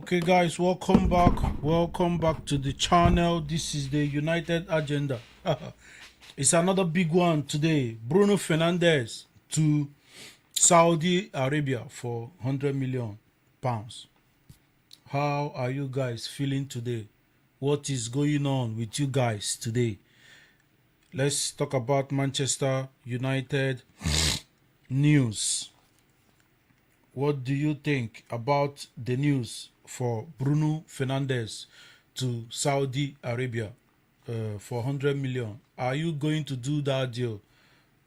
Okay, guys, welcome back. Welcome back to the channel. This is the United Agenda. It's another big one today. Bruno Fernandes to Saudi Arabia for £100 million. How are you guys feeling today? What is going on with you guys today? Let's talk about Manchester United news. What do you think about the news for Bruno Fernandes to Saudi Arabia for 100 million? Are you going to do that deal?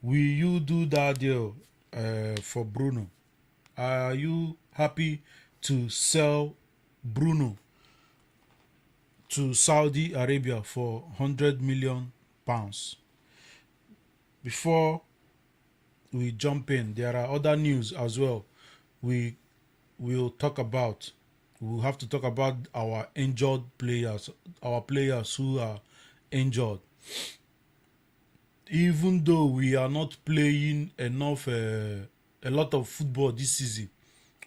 Will you do that deal for Bruno? Are you happy to sell Bruno to Saudi Arabia for £100 million? Before we jump in, there are other news as well we will talk about. We'll have to talk about our injured players, our players who are injured. Even though we are not playing enough, a lot of football this season,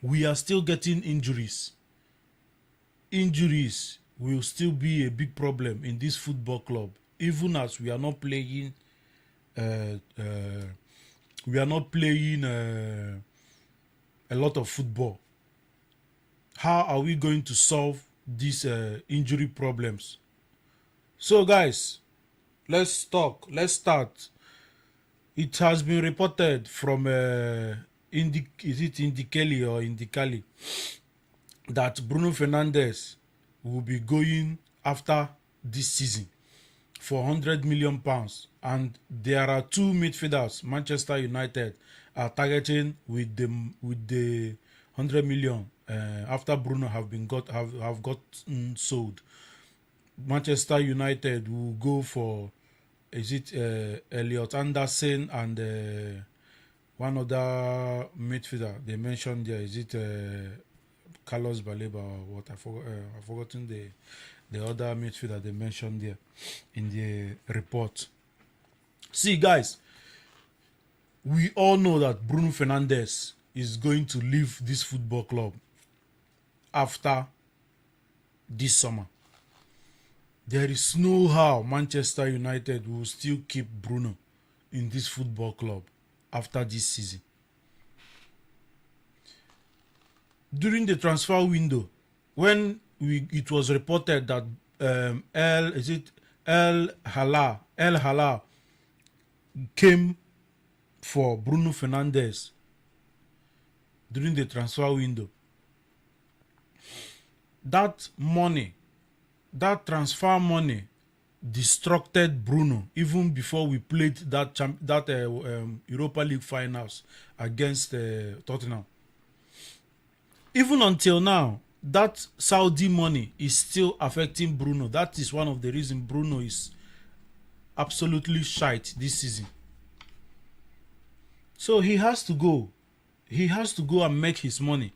we are still getting injuries. Injuries will still be a big problem in this football club, even as we are not playing. We are not playing a lot of football. How are we going to solve these injury problems? So, guys, let's talk. Let's start. It has been reported from is it Indicali or Indicali that Bruno Fernandes will be going after this season for £100 million, and there are two midfielders Manchester United are targeting with the 100 million after Bruno have gotten sold. Manchester United will go for, is it Elliot Anderson and one other midfielder they mentioned there, is it Carlos Baleba or what? I've forgotten the other midfielder they mentioned there in the report. See, guys, we all know that Bruno Fernandes is going to leave this football club after this summer. There is no how Manchester United will still keep Bruno in this football club after this season. During the transfer window, when it was reported that El Halal came for Bruno Fernandes during the transfer window, that transfer money distracted Bruno even before we played that Europa League finals against Tottenham. Even until now, that Saudi money is still affecting Bruno. That is one of the reasons Bruno is absolutely shite this season. So he has to go. He has to go and make his money.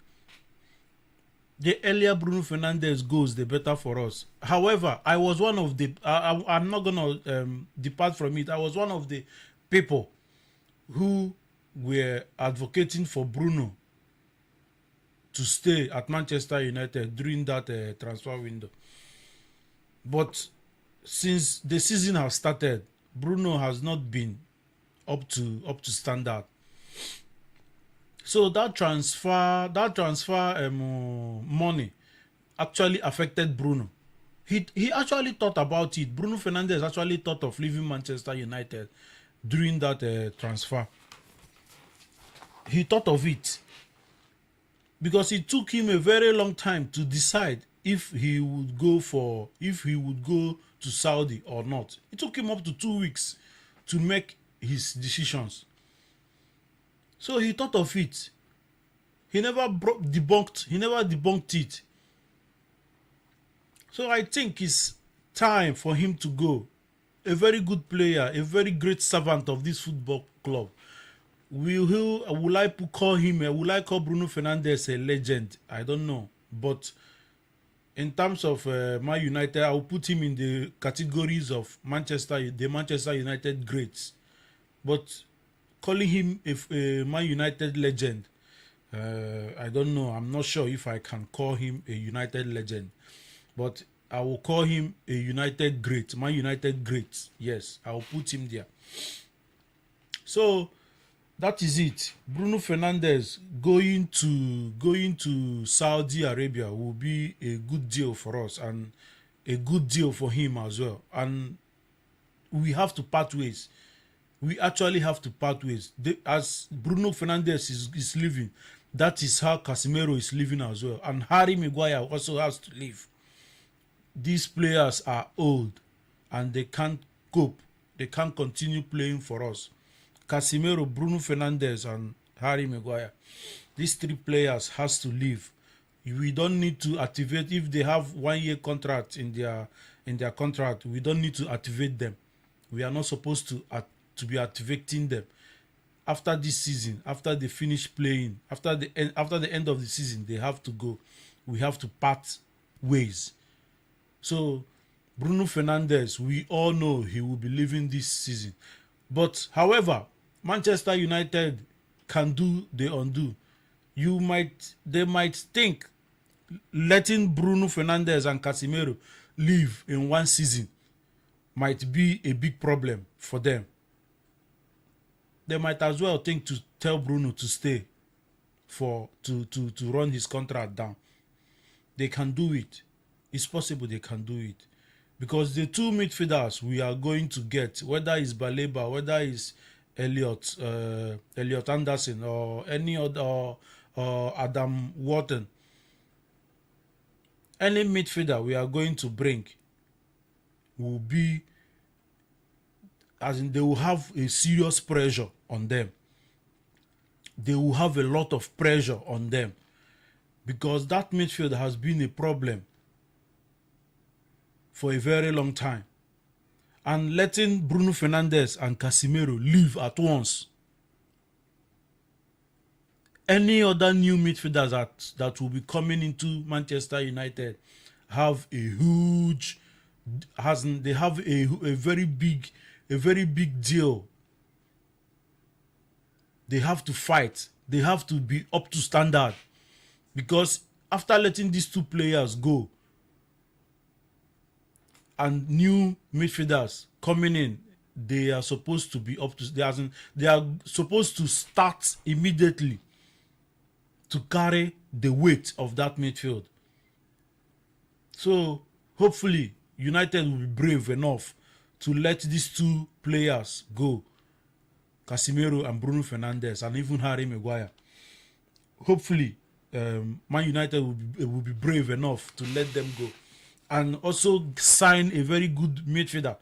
The earlier Bruno Fernandes goes, the better for us. However, I was one of the... I'm not going to depart from it. I was one of the people who were advocating for Bruno to stay at Manchester United during that transfer window. But since the season has started, Bruno has not been up to standard. So that transfer money actually affected Bruno. He actually thought about it. Bruno Fernandes actually thought of leaving Manchester United during that transfer. He thought of it because it took him a very long time to decide if he would go to Saudi or not. It took him up to 2 weeks to make his decisions. So he thought of it. He never debunked it. So I think it's time for him to go. A very good player, a very great servant of this football club. Will I call Bruno Fernandes a legend? I don't know. But in terms of Man United, I will put him in the categories of the Manchester United greats. But calling him a Man United legend, I don't know. I'm not sure if I can call him a United legend, but I will call him a United great, Man United great. Yes, I will put him there. So that is it. Bruno Fernandes going to Saudi Arabia will be a good deal for us and a good deal for him as well. And we have to part ways. We actually have to part ways. As Bruno Fernandes is leaving, that is how Casemiro is leaving as well. And Harry Maguire also has to leave. These players are old and they can't cope. They can't continue playing for us. Casemiro, Bruno Fernandes, and Harry Maguire. These three players has to leave. We don't need to activate if they have 1 year contract in their contract. We don't need to activate them. We are not supposed to be activating them. After this season, after they finish playing, after the end of the season, they have to go. We have to part ways. So Bruno Fernandes, we all know he will be leaving this season. But however, Manchester United can do the undo. They might think letting Bruno Fernandes and Casemiro leave in one season might be a big problem for them. They might as well think to tell Bruno to stay to run his contract down. They can do it. It's possible they can do it. Because the two midfielders we are going to get, whether it's Baleba, whether it's Elliot Anderson or any other or Adam Wharton, any midfielder we are going to bring will be, as in, they will have a serious pressure on them. They will have a lot of pressure on them because that midfield has been a problem for a very long time. And letting Bruno Fernandes and Casemiro leave at once, any other new midfielders that will be coming into Manchester United have a huge, they have a very big deal. They have to fight. They have to be up to standard, because after letting these two players go and new midfielders coming in, they are supposed to be up to, they are supposed to start immediately to carry the weight of that midfield. So hopefully United will be brave enough to let these two players go, Casemiro and Bruno Fernandes, and even Harry Maguire. Hopefully Man United will be brave enough to let them go, and also sign a very good midfielder.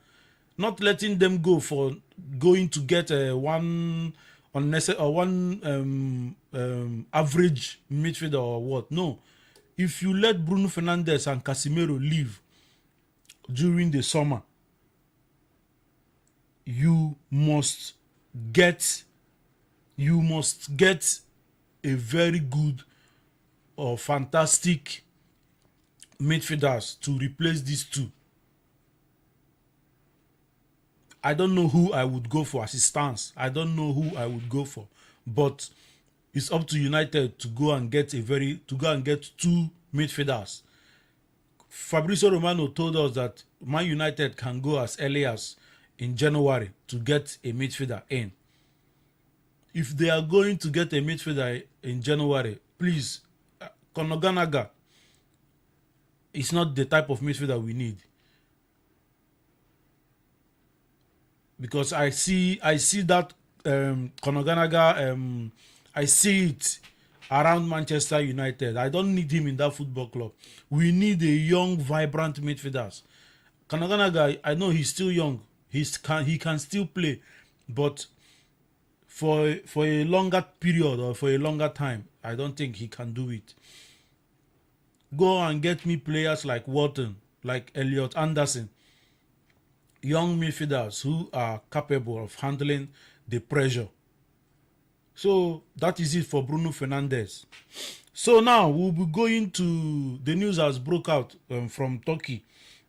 Not letting them go for going to get one unnecessary or one average midfielder or what. No. If you let Bruno Fernandes and Casemiro leave during the summer, you must get a very good or fantastic midfielders to replace these two. I don't know who I would go for as it stands. I don't know who I would go for, but it's up to United to go and get two midfielders. Fabrizio Romano told us that Man United can go as early as in January to get a midfielder in. If they are going to get a midfielder in January, please, Conor Gallagher is not the type of midfielder we need. Because I see that Conor Gallagher, I see it around Manchester United. I don't need him in that football club. We need a young, vibrant midfielders. Conor Gallagher, I know he's still young. He can still play, but for a longer period or for a longer time, I don't think he can do it. Go and get me players like Wharton, like Elliot Anderson, young midfielders who are capable of handling the pressure. So that is it for Bruno Fernandes. So now we'll be going to the news has broke out from Turkey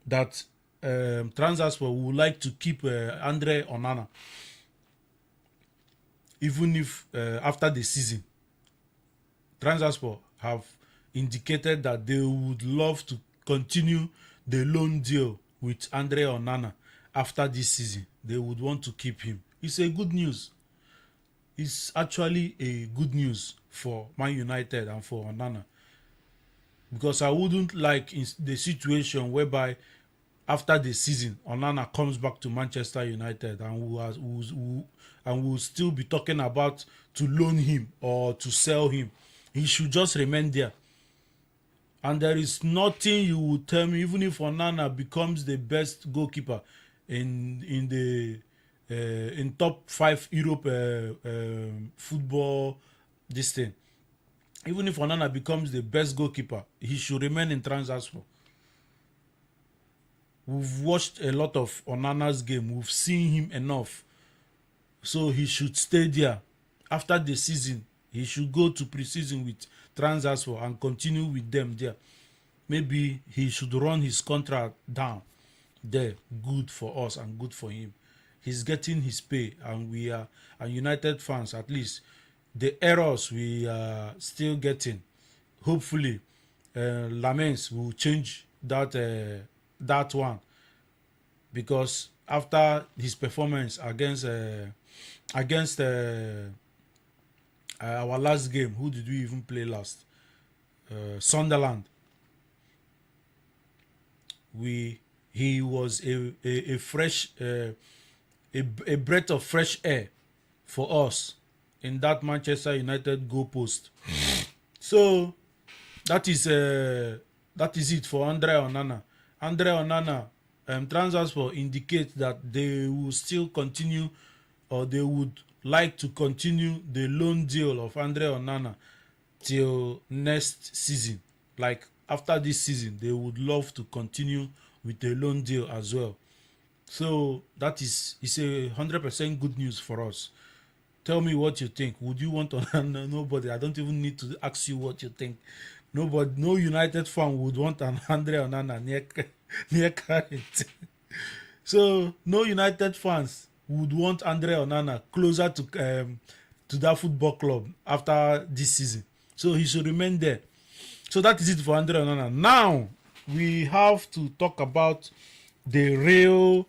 that Trabzonspor would like to keep Andre Onana, even if after the season. Transaspor have indicated that they would love to continue the loan deal with Andre Onana after this season. They would want to keep him. It's a good news. It's actually a good news for Man United and for Onana, because I wouldn't like in the situation whereby after the season Onana comes back to Manchester United and we'll still be talking about to loan him or to sell him. He should just remain there. And there is nothing you would tell me, even if Onana becomes the best goalkeeper in the in top 5 Europe football this thing. Even if Onana becomes the best goalkeeper, he should remain in Transaspor. We've watched a lot of Onana's game. We've seen him enough. So he should stay there. After the season, he should go to pre-season with Transaspor and continue with them there. Maybe he should run his contract down there. Good for us and good for him. He's getting his pay, and we are, and United fans, at least the errors we are still getting, hopefully Lamens will change that one, because after his performance against our last game, who did we even play last? Sunderland. He was a fresh a breath of fresh air for us in that Manchester United goalpost. So that is it for Andre Onana. Andre Onana, Transaspor indicate that they will still continue, or they would like to continue the loan deal of Andre Onana till next season. Like after this season, they would love to continue with the loan deal as well. So that is a 100% good news for us. Tell me what you think. Would you want Onana? Nobody. I don't even need to ask you what you think. Nobody, no United fan would want an Andre Onana near Carrington. So no United fans would want Andre Onana closer to that football club after this season. So he should remain there. So that is it for Andre Onana. Now we have to talk about the real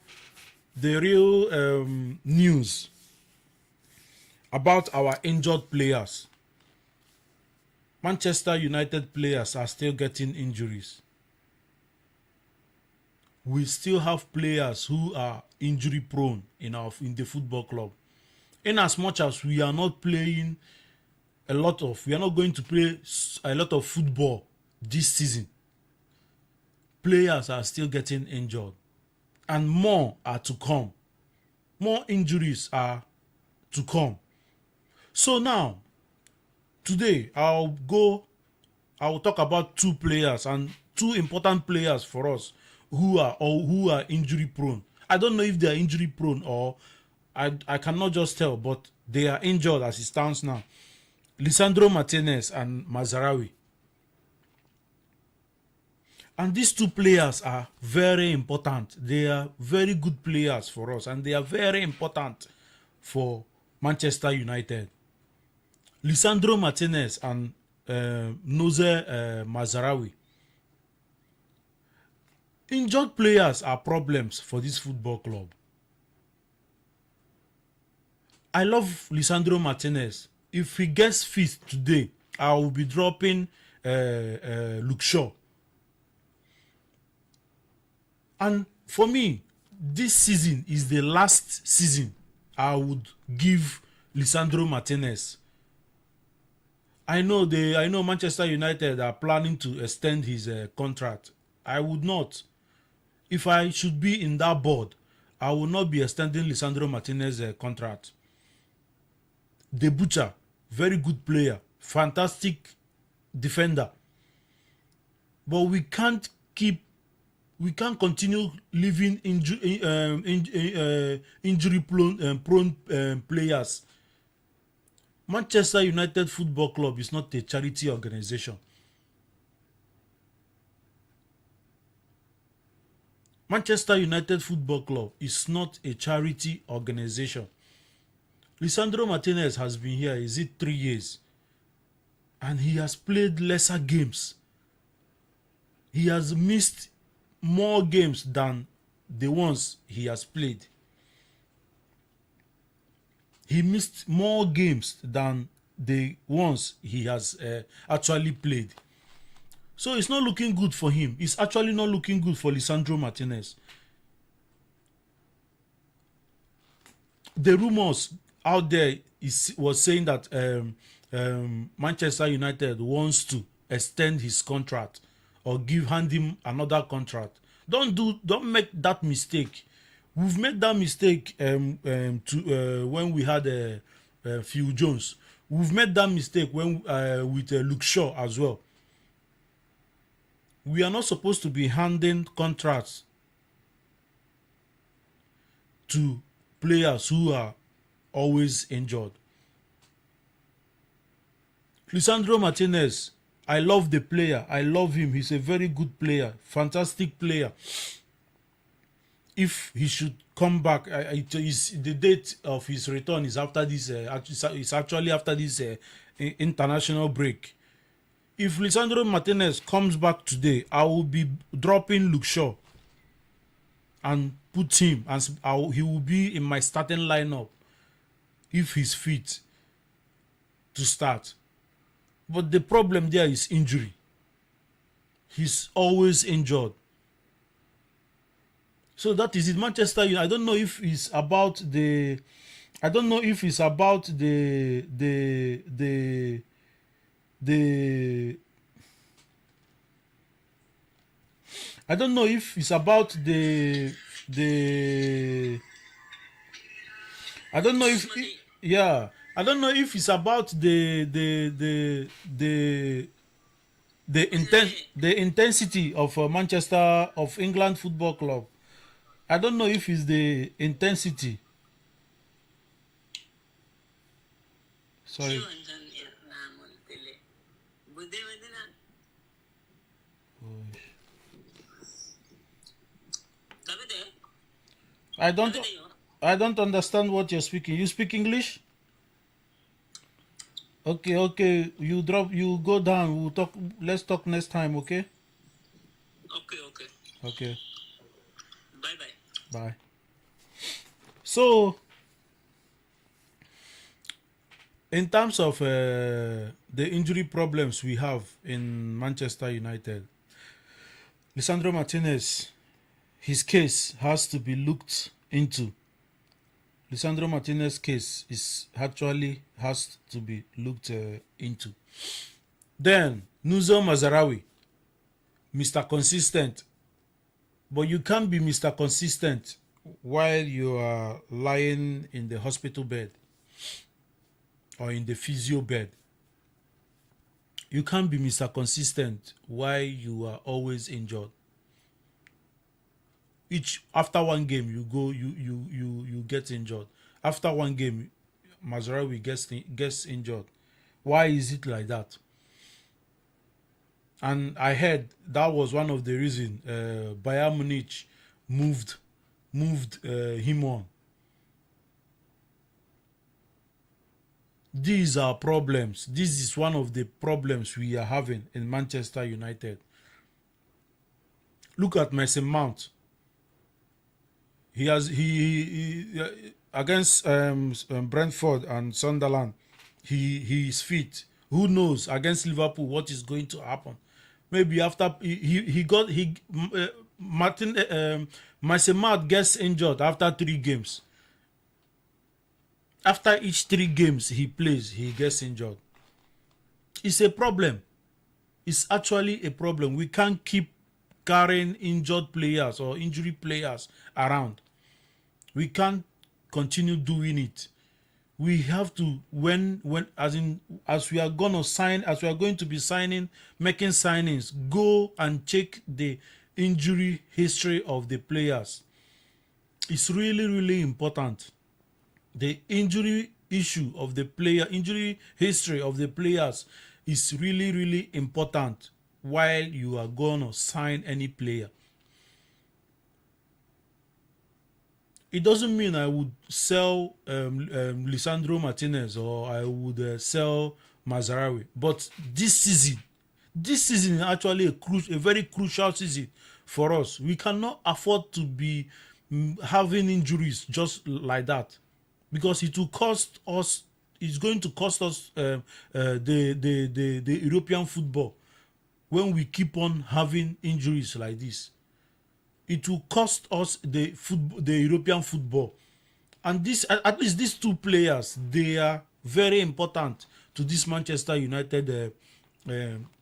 news about our injured players. Manchester United players are still getting injuries. We still have players who are injury prone in the football club. In as much as we are not going to play a lot of football this season, players are still getting injured, and more are to come. More injuries are to come. So now, today I will talk about two players, and two important players for us who are injury prone. I don't know if they are injury prone or I cannot just tell, but they are injured as it stands now. Lisandro Martinez and Mazarawi. And these two players are very important. They are very good players for us, and they are very important for Manchester United. Lisandro Martinez and Noze Mazarawi. Injured players are problems for this football club. I love Lisandro Martinez. If he gets fit today, I will be dropping Luke Shaw. And for me, this season is the last season I would give Lisandro Martinez. I know Manchester United are planning to extend his contract. I would not. If I should be in that board, I will not be extending Lisandro Martinez's contract. The Butcher, very good player, fantastic defender. But we can't continue leaving injury-prone players. Manchester United Football Club is not a charity organization. Manchester United Football Club is not a charity organization. Lisandro Martinez has been here, is it 3 years? and he has played lesser games. He has missed more games than the ones he has played. He missed more games than the ones he has actually played. So it's not looking good for him. It's actually not looking good for Lisandro Martinez. The rumors out there was saying that Manchester United wants to extend his contract or hand him another contract. Don't make that mistake. We've made that mistake when we had Phil Jones. We've made that mistake when with Luke Shaw as well. We are not supposed to be handing contracts to players who are always injured. Lisandro Martinez, I love the player. I love him. He's a very good player, fantastic player. If he should come back, the date of his return is after this. It's actually after this international break. If Lisandro Martinez comes back today, I will be dropping Luke Shaw and put him, and he will be in my starting lineup if he's fit to start. But the problem there is injury. He's always injured. So that is it. Manchester United. I don't know if it's about the. I don't know if it's about the. I don't know if it's about the. I don't know if yeah. I don't know if it's about the intensity of Manchester of England Football Club. I don't know if it's the intensity. Sorry. I don't I don't understand what you're speaking. You speak English? Okay, okay. You go down. We'll talk. Let's talk next time, okay? Okay, okay. Okay. Bye bye. Bye. So, in terms of the injury problems we have in Manchester United, Lisandro Martinez, his case has to be looked into. Lisandro Martinez's case has to be looked into. Then Nuzo Mazarawi, Mr. Consistent. But you can't be Mr. Consistent while you are lying in the hospital bed or in the physio bed. You can't be Mr. Consistent while you are always injured. After one game you get injured. After one game, Mazraoui gets injured. Why is it like that? And I heard that was one of the reasons Bayern Munich moved him on. These are problems. This is one of the problems we are having in Manchester United. Look at Mason Mount. He against Brentford and Sunderland. He is fit. Who knows against Liverpool what is going to happen? Maybe after Mason Mount gets injured after 3 games. After each 3 games he plays, he gets injured. It's a problem. It's actually a problem. We can't keep carrying injured players or injury players around. We can't continue doing it. We have to as we are going to be making signings, go and check the injury history of the players. It's really, really important. The injury history of the players is really, really important while you are gonna sign any player. It doesn't mean I would sell Lisandro Martinez or I would sell Mazarawi. But this season is actually a very crucial season for us. We cannot afford to be having injuries just like that, because it will cost us. It's going to cost us the European football when we keep on having injuries like this. It will cost us the European football. And this, at least these two players, they are very important to this Manchester United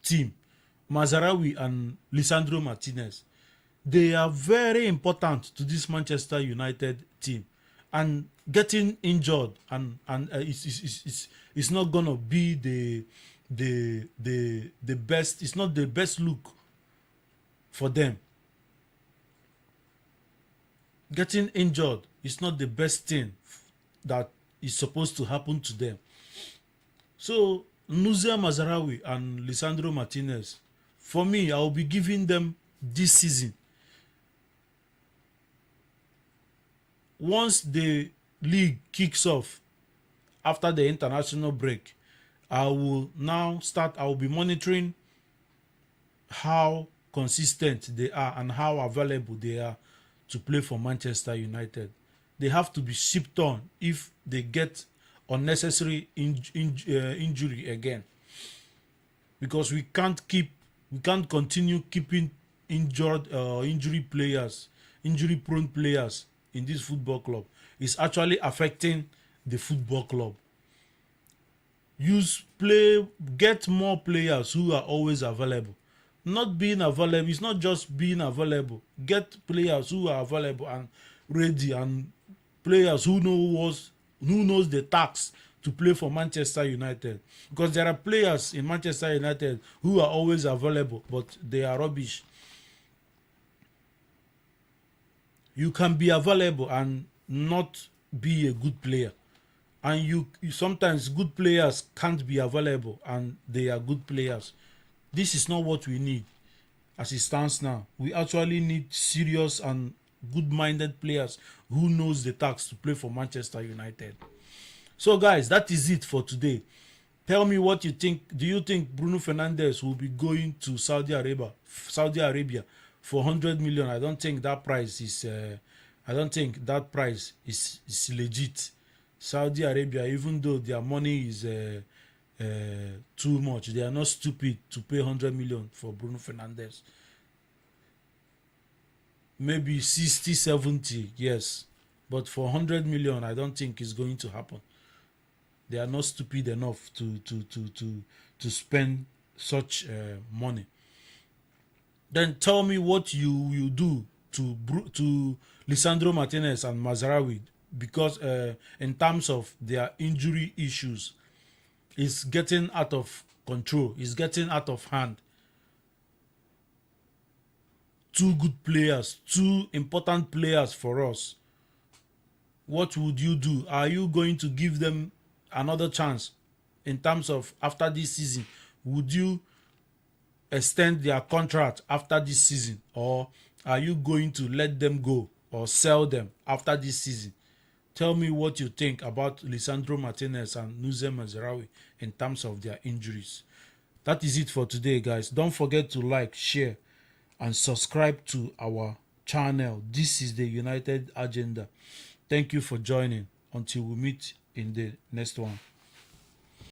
team, Mazarawi and Lisandro Martinez. They are very important to this Manchester United team, and getting injured and it's not gonna be the best. It's not the best look for them. Getting injured is not the best thing that is supposed to happen to them. So Nuzia Mazarawi and Lisandro Martinez, for me, I will be giving them this season. Once the league kicks off after the international break, I will be monitoring how consistent they are and how available they are to play for Manchester United. They have to be shipped on if they get unnecessary injury again, because we can't continue keeping injury prone players in this football club. It's actually affecting the football club. Get more players who are always available. Not being available, it's not just being available. Get players who are available and ready, and players who knows the tax to play for Manchester United. Because there are players in Manchester United who are always available, but they are rubbish. You can be available and not be a good player. And you sometimes good players can't be available and they are good players. This is not what we need as it stands now. We actually need serious and good-minded players who knows the tax to play for Manchester United. So guys, that is it for today. Tell me what you think. Do you think Bruno Fernandes will be going to Saudi Arabia for 100 million? I don't think that price is legit. Saudi Arabia, even though their money is too much, they are not stupid to pay 100 million for Bruno Fernandes. Maybe 60, 70, yes. But for 100 million, I don't think it's going to happen. They are not stupid enough to spend such money. Then tell me what you will do to Lisandro Martinez and Mazarawi, because in terms of their injury issues, it's getting out of control. It's getting out of hand. Two good players, two important players for us. What would you do? Are you going to give them another chance in terms of after this season? Would you extend their contract after this season, or are you going to let them go or sell them after this season? Tell me what you think about Lisandro Martinez and Nuzia Mazarawi in terms of their injuries. That is it for today, guys. Don't forget to like, share, and subscribe to our channel. This is the United Agenda. Thank you for joining. Until we meet in the next one.